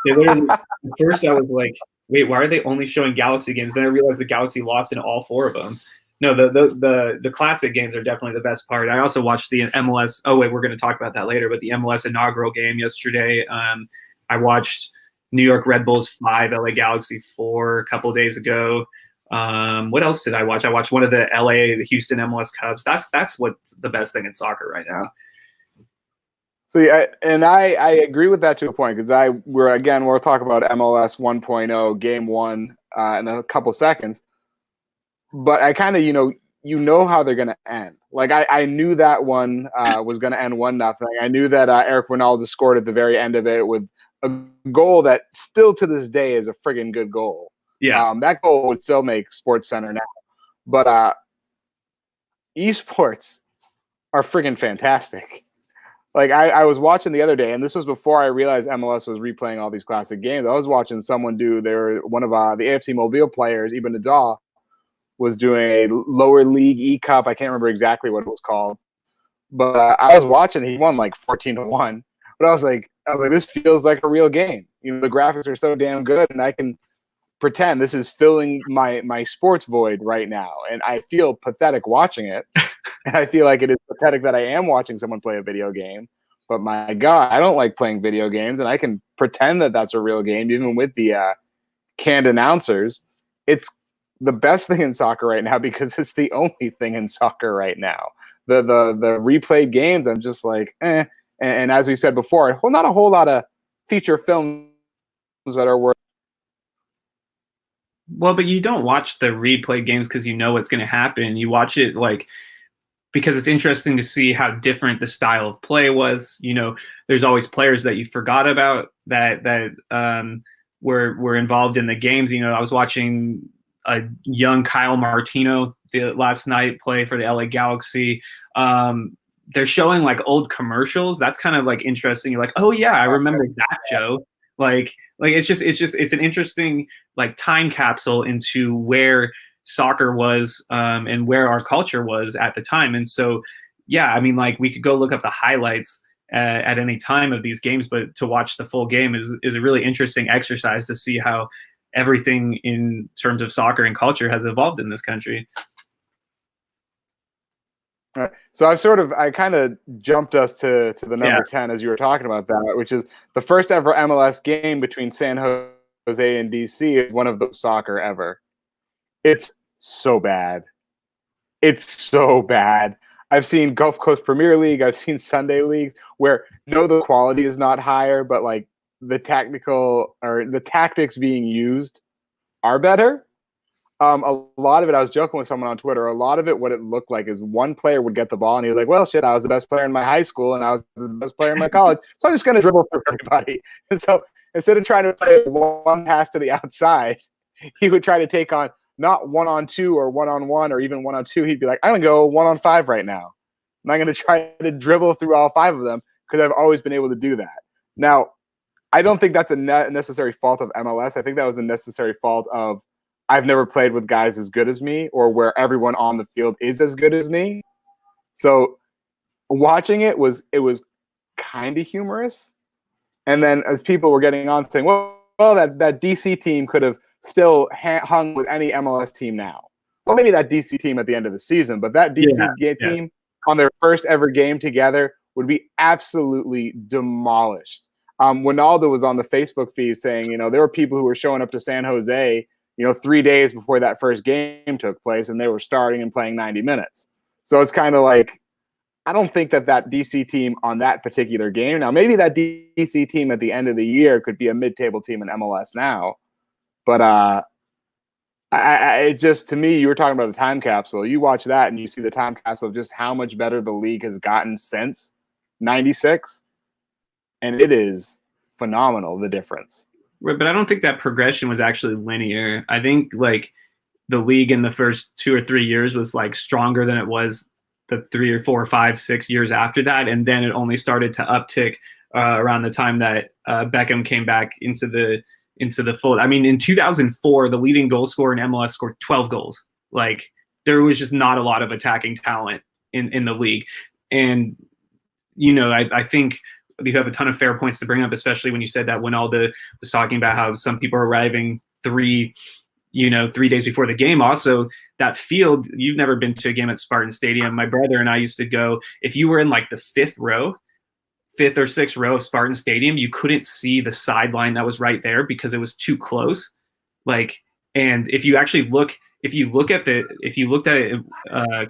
They literally, at first I was like, wait, why are they only showing Galaxy games? Then I realized the Galaxy lost in all 4 of them. No, the classic games are definitely the best part. I also watched the MLS. Oh wait, we're going to talk about that later. But the MLS inaugural game yesterday, I watched New York Red Bulls 5, LA Galaxy 4 a couple days ago. What else did I watch? I watched one of the Houston MLS Cups. That's what's the best thing in soccer right now. So yeah, and I agree with that to a point, because we'll talk about MLS 1.0 game 1 in a couple seconds. But I kind of how they're gonna end. Like I knew that one was gonna end 1-0. I knew that Eric Ronaldo scored at the very end of it with a goal that still to this day is a friggin' good goal. Yeah, that goal would still make Sports Center now. But eSports are friggin' fantastic. Like I was watching the other day, and this was before I realized MLS was replaying all these classic games. I was watching someone one of the AFC Mobile players, Evan and Abram, was doing a lower league E-Cup. I can't remember exactly what it was called. But I was watching, he won like 14-1. But I was like, this feels like a real game. The graphics are so damn good, and I can pretend this is filling my sports void right now. And I feel pathetic watching it. And I feel like it is pathetic that I am watching someone play a video game. But my God, I don't like playing video games, and I can pretend that that's a real game, even with the canned announcers. It's the best thing in soccer right now, because it's the only thing in soccer right now. The replayed games, I'm just like, eh. And as we said before, not a whole lot of feature films that are worth. Well, but you don't watch the replay games because you know what's going to happen. You watch it because it's interesting to see how different the style of play was. There's always players that you forgot about that were involved in the games. I was watching a young Kyle Martino last night play for the LA Galaxy. They're showing like old commercials. That's kind of like interesting. You're like, oh yeah, I remember that show. It's an interesting like time capsule into where soccer was and where our culture was at the time. And so, yeah, I mean, like we could go look up the highlights at any time of these games, but to watch the full game is a really interesting exercise to see how everything in terms of soccer and culture has evolved in this country. All right. So I kind of jumped us to the number 10 as you were talking about that, which is the first ever MLS game between San Jose and DC is one of those soccer ever. It's so bad. It's so bad. I've seen Gulf Coast Premier League. I've seen Sunday League where the quality is not higher, but like the tactics being used are better. A lot of it, I was joking with someone on Twitter, a lot of it, what it looked like is one player would get the ball and he was like, well, shit, I was the best player in my high school and I was the best player in my college. So I'm just going to dribble through everybody. And so instead of trying to play one pass to the outside, he would try to take on not 1-on-2 or 1-on-1 or even 1-on-2. He'd be like, I'm going to go 1-on-5 right now. And I'm going to try to dribble through all 5 of them because I've always been able to do that. Now, I don't think that's a necessary fault of MLS. I think that was a necessary fault of I've never played with guys as good as me or where everyone on the field is as good as me. So watching it was kind of humorous. And then as people were getting on saying, well that DC team could have still hung with any MLS team now. Well, maybe that DC team at the end of the season, but that DC team on their first ever game together would be absolutely demolished. Ronaldo was on the Facebook feed saying, there were people who were showing up to San Jose 3 days before that first game took place, and they were starting and playing 90 minutes. So it's kind of like, I don't think that DC team on that particular game, now maybe that DC team at the end of the year could be a mid-table team in MLS now, but it just, to me, you were talking about a time capsule. You watch that and you see the time capsule of just how much better the league has gotten since 96, and it is phenomenal, the difference. Right, but I don't think that progression was actually linear. I think like the league in the first 2 or 3 years was like stronger than it was the 3 or 4 or 5, 6 years after that, and then it only started to uptick around the time that Beckham came back into the fold. I mean, in 2004, the leading goal scorer in MLS scored 12 goals. Like there was just not a lot of attacking talent in the league, and I think you have a ton of fair points to bring up, especially when you said that Ronaldo was talking about how some people are arriving 3 days before the game. Also, that field, you've never been to a game at Spartan Stadium. My brother and I used to go, if you were in like the 5th row fifth or sixth row of Spartan Stadium, you couldn't see the sideline that was right there because it was too close. Like, and if you looked at it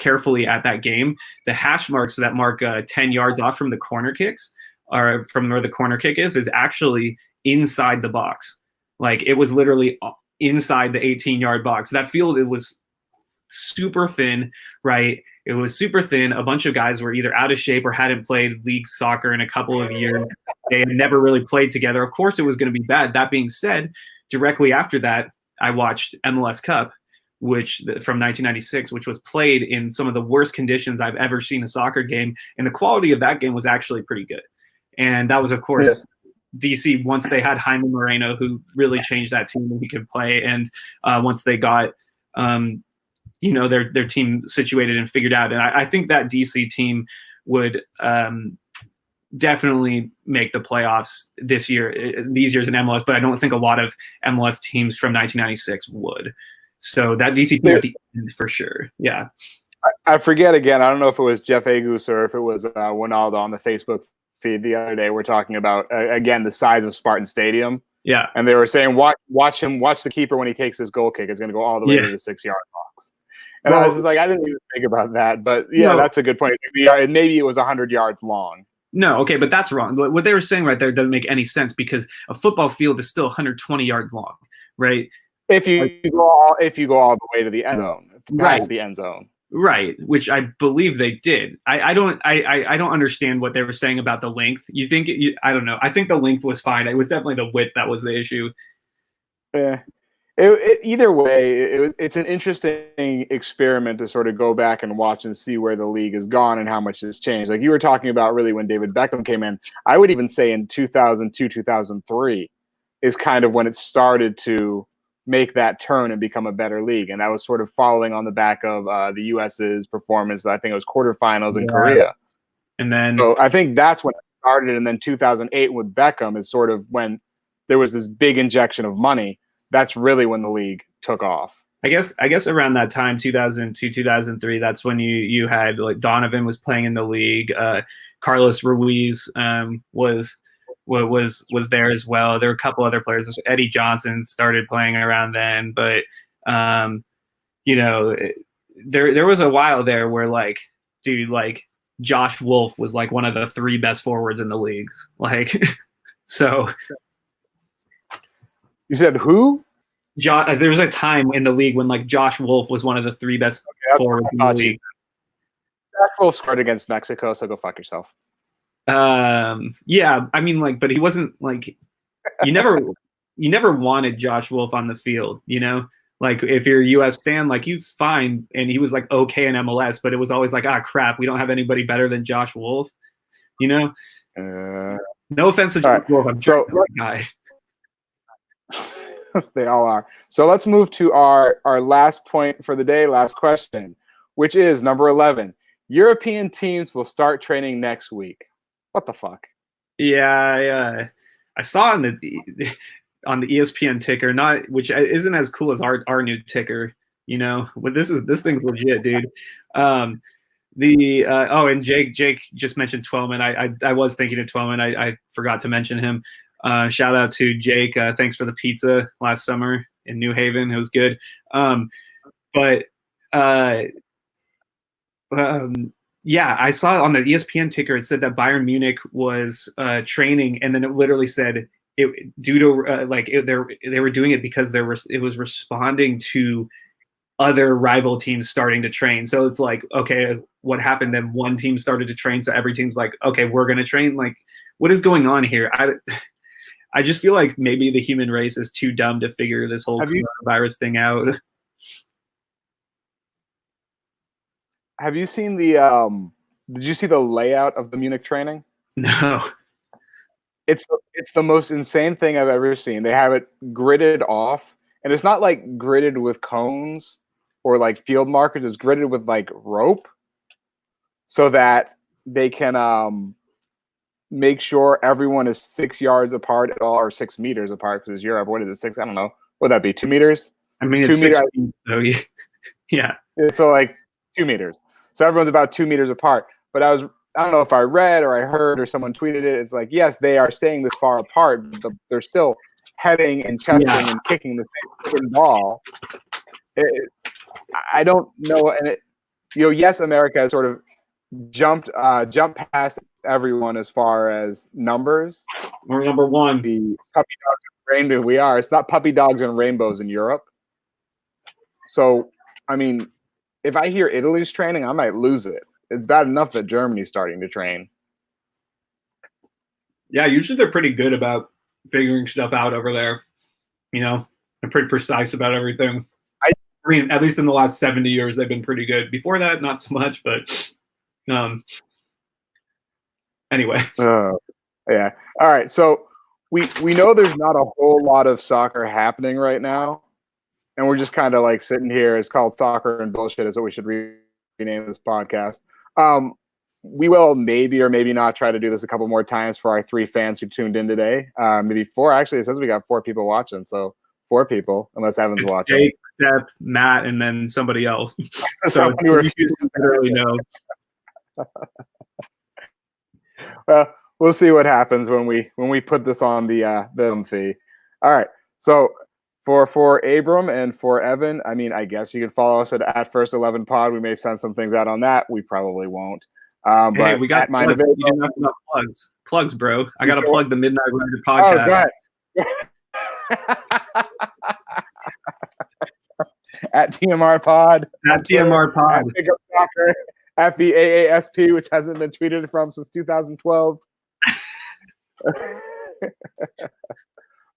carefully at that game, the hash marks that mark 10 yards off from the corner kicks, or from where the corner kick is actually inside the box. Like, it was literally inside the 18-yard box. That field, it was super thin, right? It was super thin. A bunch of guys were either out of shape or hadn't played league soccer in a couple of years. They had never really played together. Of course, it was going to be bad. That being said, directly after that, I watched MLS Cup, from 1996, which was played in some of the worst conditions I've ever seen a soccer game. And the quality of that game was actually pretty good. And that was, of course, DC, once they had Jaime Moreno, who really changed that team and he could play. And once they got their team situated and figured out. And I think that DC team would definitely make the playoffs these years in MLS, but I don't think a lot of MLS teams from 1996 would. So that DC team at the end for sure. Yeah. I forget again. I don't know if it was Jeff Agus or if it was Winaldo on the Facebook feed the other day. We're talking about, again, the size of Spartan Stadium. Yeah. And they were saying, watch the keeper when he takes his goal kick. It's going to go all the way to the 6-yard box. And I was just like, I didn't even think about that. But yeah, that's a good point. Maybe it was 100 yards long. No, okay, but that's wrong. What they were saying right there doesn't make any sense because a football field is still 120 yards long, right? If you go all the way to the end zone, past the end zone. Right, which I believe they did. I don't understand what they were saying about the length. You think I don't know. I think the length was fine. It was definitely the width that was the issue. Yeah. Either way, it's an interesting experiment to sort of go back and watch and see where the league has gone and how much has changed. Like you were talking about, really, when David Beckham came in, I would even say in 2002, 2003 is kind of when it started to make that turn and become a better league. And that was sort of following on the back of the US's performance. I think it was quarterfinals in Korea. And then, so I think that's when it started. And then 2008 with Beckham is sort of when there was this big injection of money. That's really when the league took off. I guess around that time, 2002, 2003, that's when you had, like, Donovan was playing in the league. Carlos Ruiz was there as well. There were a couple other players. Eddie Johnson started playing around then, but there was a while there where, like, dude, like, Josh Wolf was like one of the 3 best forwards in the leagues. Like, so. You said who? There was a time in the league when, like, Josh Wolf was one of the 3 best forwards in the league. Josh Wolf scored against Mexico, so go fuck yourself. Yeah, I mean, like, but he wasn't, like, you never wanted Josh Wolf on the field, you know? Like, if you're a US fan, like, he's fine, and he was, like, okay in MLS, but it was always like, crap, we don't have anybody better than Josh Wolf, you know? No offense to Josh Wolf, I'm sure that guy. They all are. So let's move to our last point for the day, last question, which is number 11. European teams will start training next week. What the fuck? Yeah. I saw on the ESPN ticker, which isn't as cool as our new ticker, you know. But this thing's legit, dude. And Jake just mentioned Twellman. I was thinking of Twellman. I forgot to mention him. Shout out to Jake. Thanks for the pizza last summer in New Haven. It was good. Yeah, I saw on the ESPN ticker, it said that Bayern Munich was training, and then it literally said they were doing it because it was responding to other rival teams starting to train. So it's like, okay, what happened? Then one team started to train, so every team's like, okay, we're going to train. Like, what is going on here? I just feel like maybe the human race is too dumb to figure this whole coronavirus thing out. Have you seen the did you see the layout of the Munich training? No. It's the most insane thing I've ever seen. They have it gridded off, and it's not like gridded with cones or like field markers. It's gridded with like rope so that they can make sure everyone is 6 yards apart at all, or 6 meters apart, because it's Europe. What is it, 6? I don't know. Would that be 2 meters? I mean, it's 6 feet, so yeah. So like 2 meters. So everyone's about 2 meters apart. But I I don't know if I read or I heard or someone tweeted it. It's like, yes, they are staying this far apart, but they're still heading and chesting and kicking the same ball. I don't know, and yes, America has sort of jumped past everyone as far as numbers. We're number one. The puppy dogs and rainbow. We are. It's not puppy dogs and rainbows in Europe. So, I mean, if I hear Italy's training, I might lose it. It's bad enough that Germany's starting to train. Yeah, usually they're pretty good about figuring stuff out over there. They're pretty precise about everything. I mean, at least in the last 70 years, they've been pretty good. Before that, not so much, but anyway. Yeah. All right. So we know there's not a whole lot of soccer happening right now, and we're just kind of like sitting here. It's called Soccer and Bullshit. Is what we should rename this podcast. We will maybe or maybe not try to do this a couple more times for our 3 fans who tuned in today. Maybe 4. Actually, it says we got 4 people watching, so 4 people, unless Evan's watching. Jake, Seth, Matt, and then somebody else. So somebody refuses to really know. Well, we'll see what happens when we put this on the feed. All right. So for Abram and for Evan, I mean, I guess you can follow us at First 11 Pod. We may send some things out on that. We probably won't. Hey, but we got plugs. You didn't have enough plugs. Plugs, bro. I got to plug the Midnight Rider podcast. At TMR Pod. At TMR Pod. At Pick Up Soccer. At the AASP, which hasn't been tweeted from since 2012.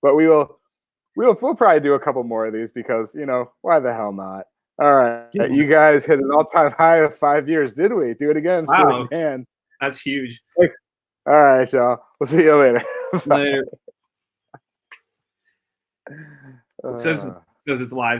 But we'll probably do a couple more of these because, why the hell not? All right. Yeah. You guys hit an all-time high of 5 years, did we? Do it again. Wow. That's huge. Thanks. All right, y'all. We'll see you later. Later. It says it's live still.